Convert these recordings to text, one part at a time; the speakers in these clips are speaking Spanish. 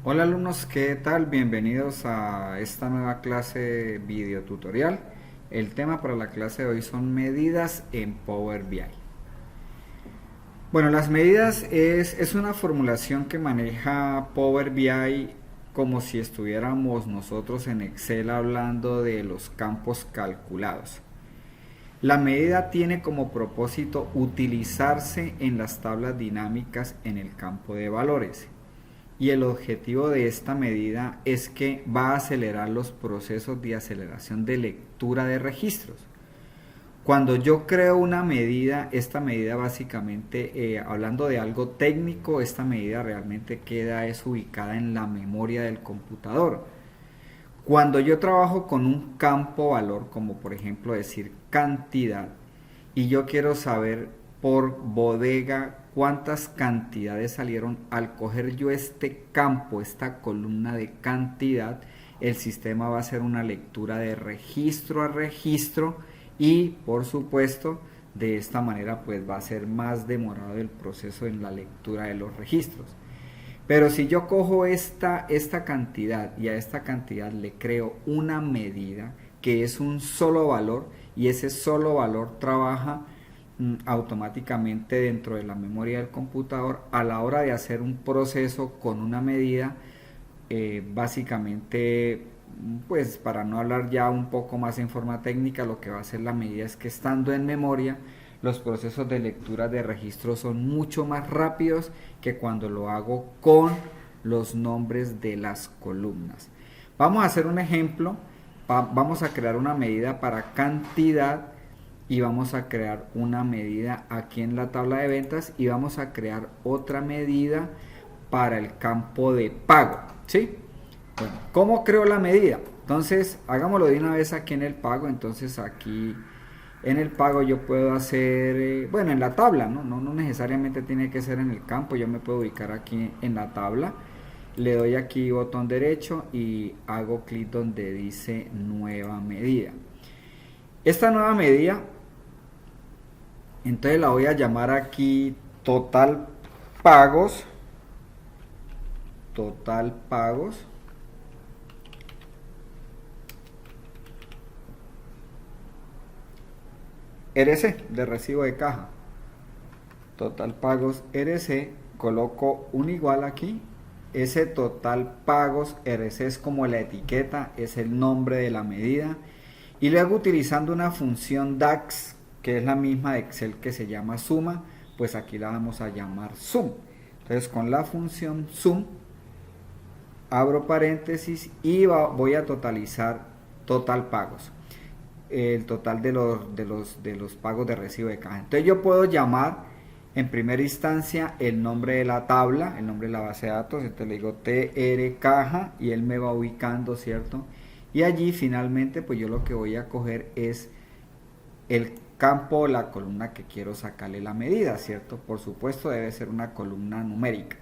Hola alumnos, ¿qué tal? Bienvenidos a esta nueva clase video tutorial. El tema para la clase de hoy son medidas en Power BI. Bueno, las medidas es una formulación que maneja Power BI como si estuviéramos nosotros en Excel hablando de los campos calculados. La medida tiene como propósito utilizarse en las tablas dinámicas en el campo de valores. Y el objetivo de esta medida es que va a acelerar los procesos de aceleración de lectura de registros. Cuando yo creo una medida, esta medida básicamente, hablando de algo técnico, esta medida realmente queda ubicada en la memoria del computador. Cuando yo trabajo con un campo valor, como por ejemplo decir cantidad, y yo quiero saber por bodega cuántas cantidades salieron, al coger yo este campo, esta columna de cantidad, el sistema va a hacer una lectura de registro a registro y por supuesto de esta manera pues va a ser más demorado el proceso en la lectura de los registros. Pero si yo cojo esta cantidad y a esta cantidad le creo una medida que es un solo valor y ese solo valor trabaja automáticamente dentro de la memoria del computador a la hora de hacer un proceso con una medida, básicamente pues para no hablar ya un poco más en forma técnica, lo que va a hacer la medida es que estando en memoria los procesos de lectura de registro son mucho más rápidos que cuando lo hago con los nombres de las columnas. Vamos a hacer un ejemplo. Vamos a crear una medida para cantidad y vamos a crear una medida aquí en la tabla de ventas y vamos a crear otra medida para el campo de pago, ¿sí? Bueno, ¿cómo creo la medida? Entonces, hagámoslo de una vez aquí en el pago. Entonces aquí en el pago yo puedo hacer, bueno, en la tabla, ¿no? No necesariamente tiene que ser en el campo, yo me puedo ubicar aquí en la tabla. Le doy aquí botón derecho y hago clic donde dice nueva medida. Esta nueva medida, entonces la voy a llamar aquí total pagos. Total pagos. RC de recibo de caja. Total pagos RC. Coloco un igual aquí. Ese total pagos RC es como la etiqueta, es el nombre de la medida. Y luego utilizando una función DAX, que es la misma de Excel que se llama suma, pues aquí la vamos a llamar sum. Entonces con la función sum, abro paréntesis y voy a totalizar total pagos. El total de los pagos de recibo de caja. Entonces yo puedo llamar en primera instancia el nombre de la tabla, el nombre de la base de datos. Entonces le digo TR caja y él me va ubicando, ¿cierto? Y allí finalmente pues yo lo que voy a coger es el campo o la columna que quiero sacarle la medida, ¿cierto? Por supuesto debe ser una columna numérica.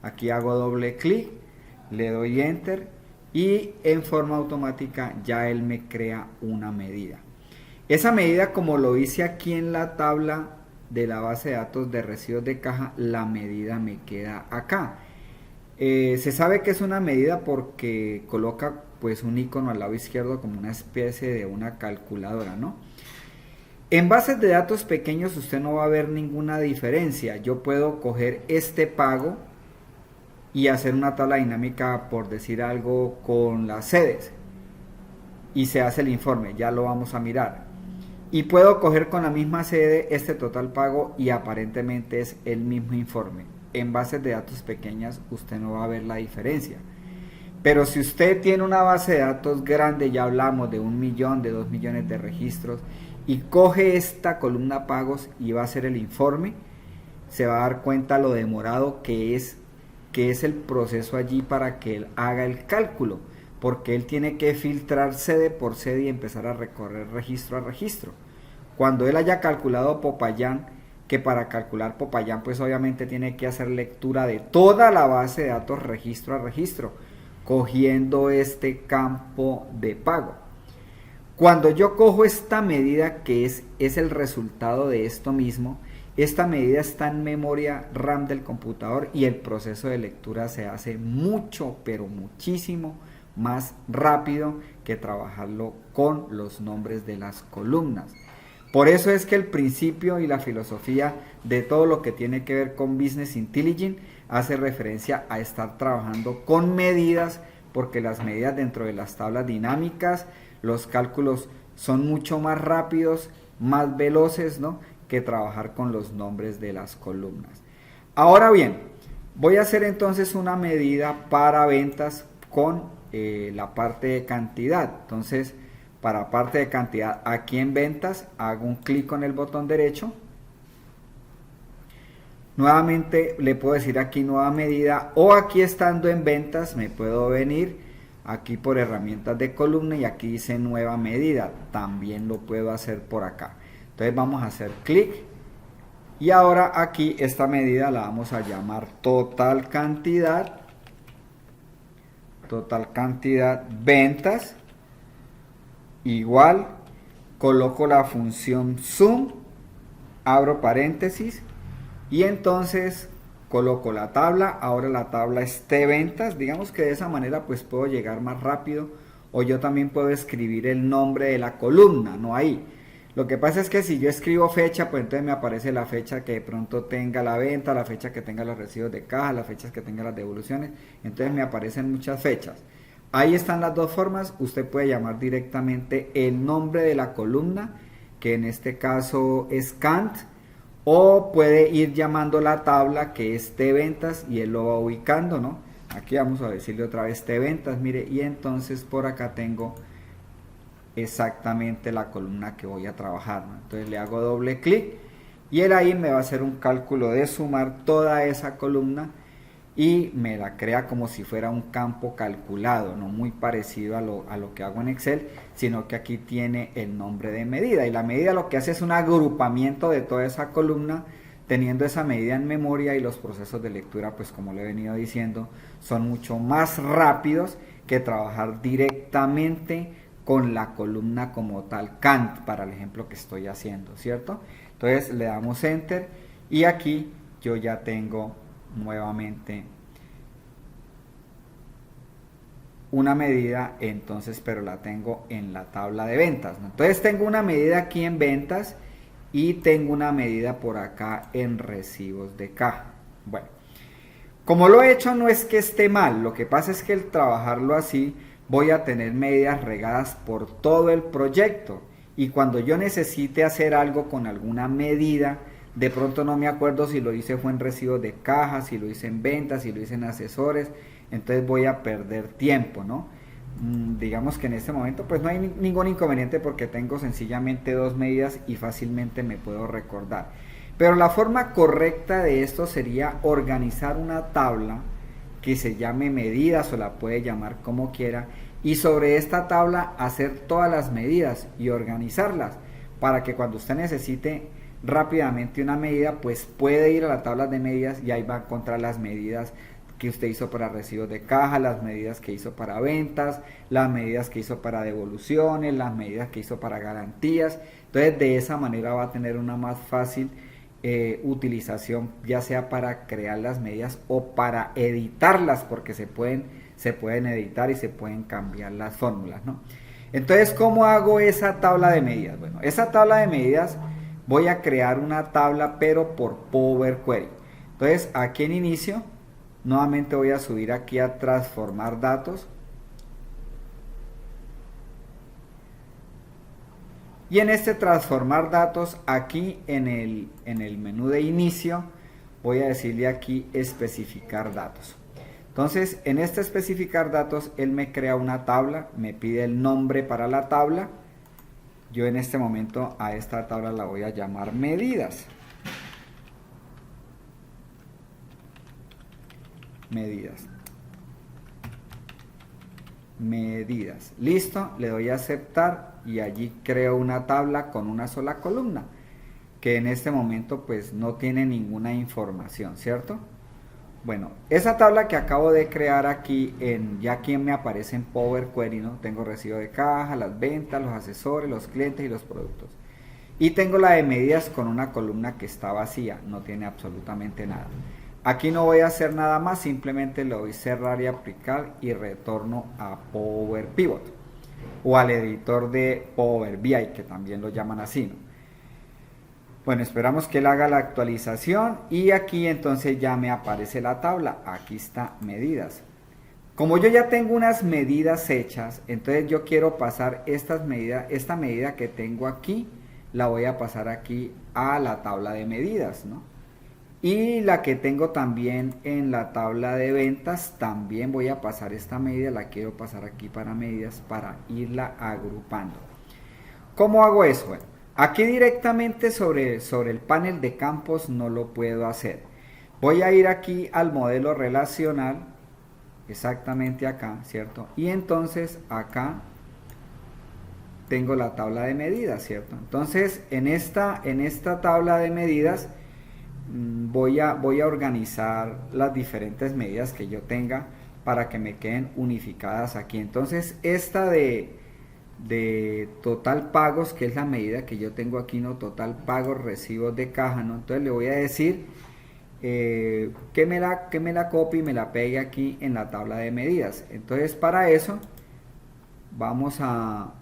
Aquí hago doble clic, le doy enter y en forma automática ya él me crea una medida. Esa medida, como lo hice aquí en la tabla de la base de datos de recibos de caja, la medida me queda acá. Se sabe que es una medida porque coloca pues un icono al lado izquierdo como una especie de una calculadora, ¿no? En bases de datos pequeños usted no va a ver ninguna diferencia. Yo puedo coger este pago y hacer una tabla dinámica, por decir algo, con las sedes y se hace el informe, ya lo vamos a mirar. Y puedo coger con la misma sede este total pago y aparentemente es el mismo informe. En bases de datos pequeñas usted no va a ver la diferencia. Pero si usted tiene una base de datos grande, ya hablamos de 1 millón, de 2 millones de registros, y coge esta columna pagos y va a hacer el informe, se va a dar cuenta lo demorado que es el proceso allí para que él haga el cálculo, porque él tiene que filtrar sede por sede y empezar a recorrer registro a registro. Cuando él haya calculado Popayán, que para calcular Popayán pues obviamente tiene que hacer lectura de toda la base de datos registro a registro, cogiendo este campo de pago. Cuando yo cojo esta medida que es el resultado de esto mismo esta medida está en memoria RAM del computador y el proceso de lectura se hace mucho, pero muchísimo más rápido que trabajarlo con los nombres de las columnas. Por eso es que el principio y la filosofía de todo lo que tiene que ver con Business Intelligence hace referencia a estar trabajando con medidas, porque las medidas dentro de las tablas dinámicas, los cálculos son mucho más rápidos, más veloces, ¿no?, que trabajar con los nombres de las columnas. Ahora bien, voy a hacer entonces una medida para ventas con la parte de cantidad. Entonces, para parte de cantidad, aquí en ventas, hago un clic con el botón derecho. Nuevamente le puedo decir aquí nueva medida, o aquí estando en ventas me puedo venir aquí por herramientas de columna y aquí dice nueva medida. También lo puedo hacer por acá. Entonces vamos a hacer clic y ahora aquí esta medida la vamos a llamar total cantidad ventas, igual, coloco la función sum, abro paréntesis y entonces coloco la tabla. Ahora la tabla es T ventas, digamos que de esa manera pues puedo llegar más rápido, o yo también puedo escribir el nombre de la columna, no ahí. Lo que pasa es que si yo escribo fecha, pues entonces me aparece la fecha que de pronto tenga la venta, la fecha que tenga los recibos de caja, las fechas que tenga las devoluciones, entonces me aparecen muchas fechas. Ahí están las dos formas. Usted puede llamar directamente el nombre de la columna, que en este caso es Cant, o puede ir llamando la tabla que es T ventas y él lo va ubicando, ¿no? Aquí vamos a decirle otra vez T ventas, mire, y entonces por acá tengo exactamente la columna que voy a trabajar, ¿no? Entonces le hago doble clic y él ahí me va a hacer un cálculo de sumar toda esa columna y me la crea como si fuera un campo calculado, no muy parecido a lo que hago en Excel, sino que aquí tiene el nombre de medida, y la medida lo que hace es un agrupamiento de toda esa columna, teniendo esa medida en memoria, y los procesos de lectura, pues como le he venido diciendo, son mucho más rápidos que trabajar directamente con la columna como tal, Cant, para el ejemplo que estoy haciendo, ¿cierto? Entonces le damos Enter y aquí yo ya tengo nuevamente una medida, entonces, pero la tengo en la tabla de ventas, ¿no? Entonces tengo una medida aquí en ventas y tengo una medida por acá en recibos de caja. Bueno, como lo he hecho no es que esté mal, lo que pasa es que el trabajarlo así voy a tener medidas regadas por todo el proyecto, y cuando yo necesite hacer algo con alguna medida, de pronto no me acuerdo si lo hice fue en recibos de caja, si lo hice en ventas, si lo hice en asesores, entonces voy a perder tiempo, ¿no? Digamos que en este momento pues no hay ningún inconveniente porque tengo sencillamente dos medidas y fácilmente me puedo recordar. Pero la forma correcta de esto sería organizar una tabla que se llame medidas, o la puede llamar como quiera, y sobre esta tabla hacer todas las medidas y organizarlas para que cuando usted necesite rápidamente una medida, pues puede ir a la tabla de medidas y ahí va a encontrar las medidas que usted hizo para recibos de caja, las medidas que hizo para ventas, las medidas que hizo para devoluciones, las medidas que hizo para garantías. Entonces de esa manera va a tener una más fácil utilización, ya sea para crear las medidas o para editarlas, porque se pueden editar y se pueden cambiar las fórmulas, ¿no? Entonces, ¿cómo hago esa tabla de medidas? Bueno, esa tabla de medidas voy a crear una tabla pero por Power Query. Entonces aquí en inicio nuevamente voy a subir aquí a transformar datos y en este transformar datos aquí en el menú de inicio voy a decirle aquí especificar datos. Entonces en este especificar datos él me crea una tabla, me pide el nombre para la tabla. Yo en este momento a esta tabla la voy a llamar medidas. Medidas. Listo, le doy a aceptar y allí creo una tabla con una sola columna, que en este momento pues no tiene ninguna información, ¿cierto? Bueno, esa tabla que acabo de crear aquí, ya aquí me aparece en Power Query, ¿no? Tengo recibo de caja, las ventas, los asesores, los clientes y los productos. Y tengo la de medidas con una columna que está vacía, no tiene absolutamente nada. Aquí no voy a hacer nada más, simplemente le doy cerrar y aplicar y retorno a Power Pivot o al editor de Power BI, que también lo llaman así, ¿no? Bueno, esperamos que él haga la actualización y aquí entonces ya me aparece la tabla. Aquí está medidas. Como yo ya tengo unas medidas hechas, entonces yo quiero pasar esta medida que tengo aquí, la voy a pasar aquí a la tabla de medidas, ¿no? Y la que tengo también en la tabla de ventas, también voy a pasar esta medida, la quiero pasar aquí para medidas para irla agrupando. ¿Cómo hago eso? Bueno, aquí directamente sobre el panel de campos no lo puedo hacer. Voy a ir aquí al modelo relacional, exactamente acá, ¿cierto? Y entonces acá tengo la tabla de medidas, ¿cierto? Entonces en esta tabla de medidas voy a organizar las diferentes medidas que yo tenga para que me queden unificadas aquí. Entonces esta de total pagos, que es la medida que yo tengo aquí, no, total pagos recibos de caja, ¿no? Entonces le voy a decir que me la copie y me la pegue aquí en la tabla de medidas. Entonces para eso vamos a